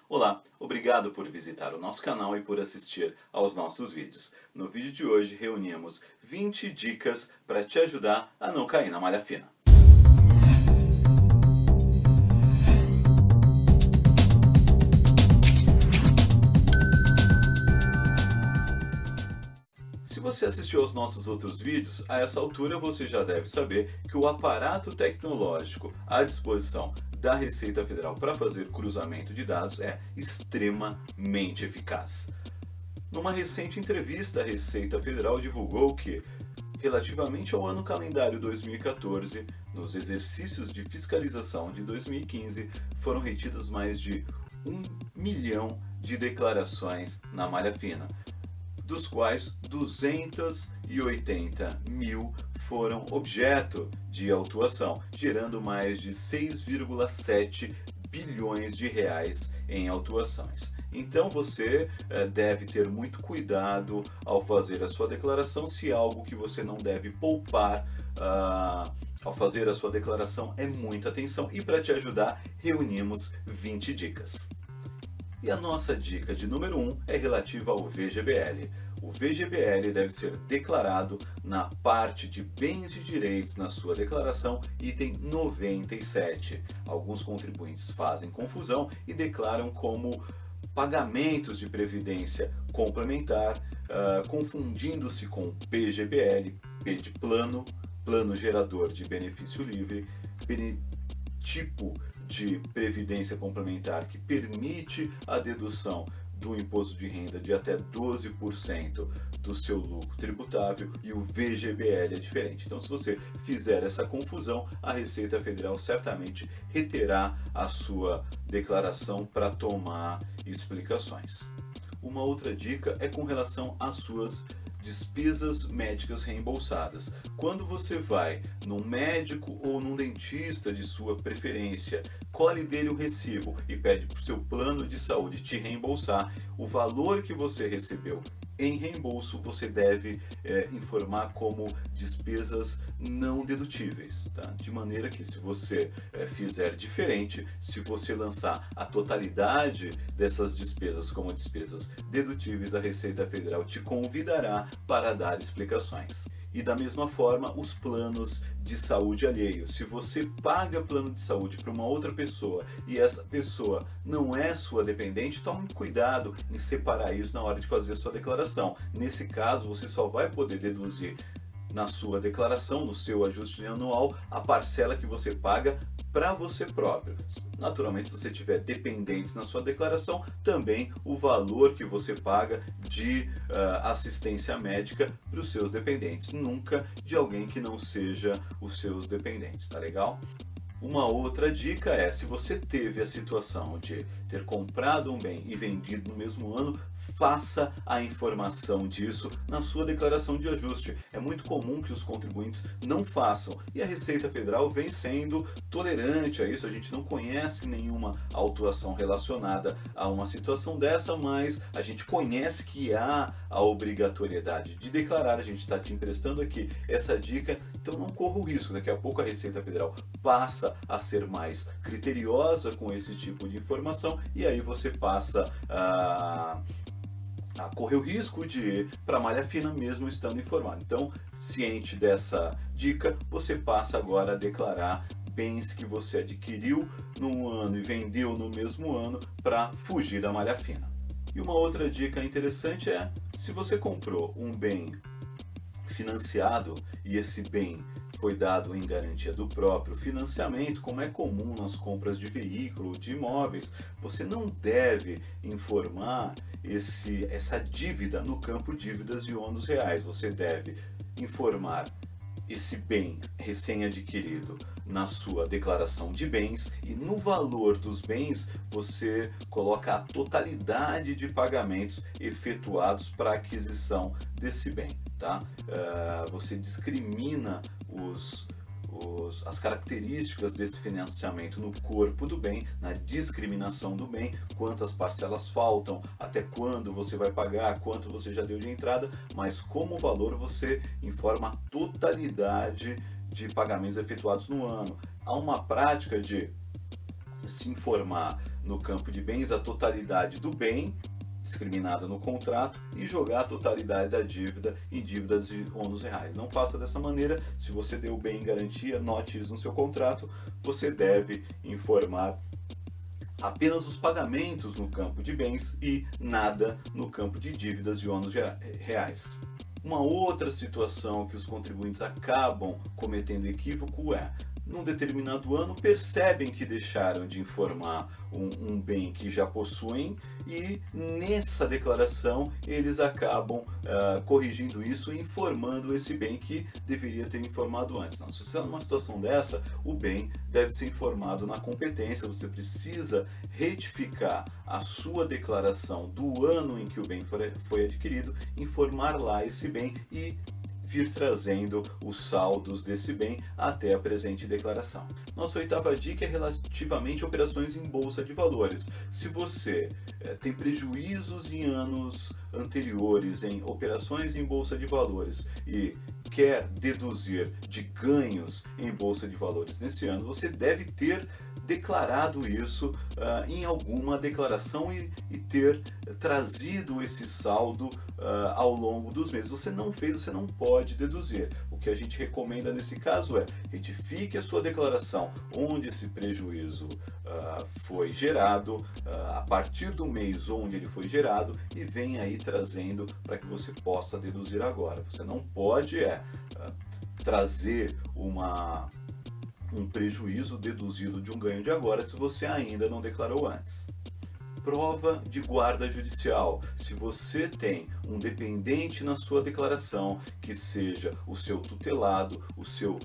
Olá, obrigado por visitar o nosso canal e por assistir aos nossos vídeos. No vídeo de hoje reunimos 20 dicas para te ajudar a não cair na malha fina. Se você assistiu aos nossos outros vídeos, a essa altura você já deve saber que o aparato tecnológico à disposição da Receita Federal para fazer cruzamento de dados é extremamente eficaz. Numa recente entrevista, a Receita Federal divulgou que, relativamente ao ano calendário 2014, nos exercícios de fiscalização de 2015, foram retidas mais de 1 milhão de declarações na malha fina, dos quais 280 mil foram objeto de autuação, gerando mais de 6,7 bilhões de reais em autuações. Então você deve ter muito cuidado ao fazer a sua declaração, se algo que você não deve poupar ao fazer a sua declaração é muita atenção, e para te ajudar reunimos 20 dicas. E a nossa dica de número 1 é relativa ao VGBL. O VGBL deve ser declarado na parte de bens e direitos na sua declaração, item 97. Alguns contribuintes fazem confusão e declaram como pagamentos de previdência complementar, confundindo-se com PGBL, P de plano, plano gerador de benefício livre, tipo de previdência complementar que permite a dedução do imposto de renda de até 12% do seu lucro tributável, e o VGBL é diferente. Então, se você fizer essa confusão, a Receita Federal certamente reterá a sua declaração para tomar explicações. Uma outra dica é com relação às suas despesas médicas reembolsadas. Quando você vai num médico ou num dentista de sua preferência, colhe dele o recibo e pede para o seu plano de saúde te reembolsar, o valor que você recebeu em reembolso você deve informar como despesas não dedutíveis, tá? De maneira que, se você fizer diferente, se você lançar a totalidade dessas despesas como despesas dedutíveis, a Receita Federal te convidará para dar explicações. E da mesma forma, os planos de saúde alheios. Se você paga plano de saúde para uma outra pessoa e essa pessoa não é sua dependente, tome cuidado em separar isso na hora de fazer a sua declaração. Nesse caso, você só vai poder deduzir na sua declaração, no seu ajuste anual, a parcela que você paga para você próprio. Naturalmente, se você tiver dependentes na sua declaração, também o valor que você paga de assistência médica para os seus dependentes, nunca de alguém que não seja os seus dependentes, tá legal? Uma outra dica é, se você teve a situação de ter comprado um bem e vendido no mesmo ano, faça a informação disso na sua declaração de ajuste. É muito comum que os contribuintes não façam, e a Receita Federal vem sendo tolerante a isso. A gente não conhece nenhuma autuação relacionada a uma situação dessa, mas a gente conhece que há a obrigatoriedade de declarar. A gente está te emprestando aqui essa dica, então não corra o risco. Daqui a pouco a Receita Federal passa a ser mais criteriosa com esse tipo de informação, e aí você passa a correr o risco de ir para a malha fina mesmo estando informado. Então, ciente dessa dica, você passa agora a declarar bens que você adquiriu num ano e vendeu no mesmo ano para fugir da malha fina. E uma outra dica interessante é, se você comprou um bem financiado e esse bem foi dado em garantia do próprio financiamento, como é comum nas compras de veículo ou de imóveis, você não deve informar essa dívida no campo dívidas e ônus reais. Você deve informar esse bem recém-adquirido na sua declaração de bens, e no valor dos bens você coloca a totalidade de pagamentos efetuados para a aquisição desse bem, tá? Você discrimina as características desse financiamento no corpo do bem, na discriminação do bem, quantas parcelas faltam, até quando você vai pagar, quanto você já deu de entrada, mas como valor você informa a totalidade de pagamentos efetuados no ano. Há uma prática de se informar no campo de bens a totalidade do bem discriminada no contrato e jogar a totalidade da dívida em dívidas de ônus reais. Não faça dessa maneira. Se você deu o bem em garantia, note isso no seu contrato. Você deve informar apenas os pagamentos no campo de bens e nada no campo de dívidas de ônus reais. Uma outra situação que os contribuintes acabam cometendo equívoco é: num determinado ano percebem que deixaram de informar um bem que já possuem e nessa declaração eles acabam corrigindo isso e informando esse bem que deveria ter informado antes. Não, se você está numa situação dessa, o bem deve ser informado na competência. Você precisa retificar a sua declaração do ano em que o bem foi adquirido, informar lá esse bem e vir trazendo os saldos desse bem até a presente declaração. Nossa oitava dica é relativamente a operações em bolsa de valores. Se você tem prejuízos em anos anteriores em operações em bolsa de valores e quer deduzir de ganhos em bolsa de valores nesse ano, você deve ter declarado isso em alguma declaração e ter trazido esse saldo ao longo dos meses. Você não fez, você não pode deduzir. O que a gente recomenda nesse caso é: retifique a sua declaração onde esse prejuízo foi gerado, a partir do mês onde ele foi gerado, e venha aí trazendo para que você possa deduzir agora. Você não pode trazer um prejuízo deduzido de um ganho de agora se você ainda não declarou antes. Prova de guarda judicial. Se você tem um dependente na sua declaração, que seja o seu tutelado, o seu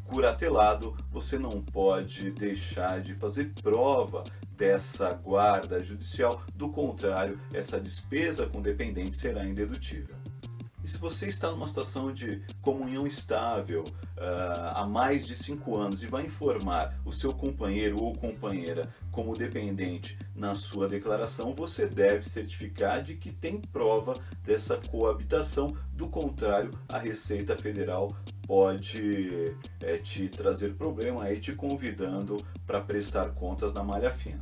curatelado, você não pode deixar de fazer prova dessa guarda judicial. Do contrário, essa despesa com dependente será indedutível. E se você está numa situação de comunhão estável há mais de 5 anos e vai informar o seu companheiro ou companheira como dependente na sua declaração, você deve certificar de que tem prova dessa coabitação. Do contrário, a Receita Federal pode te trazer problema aí, te convidando para prestar contas na malha fina.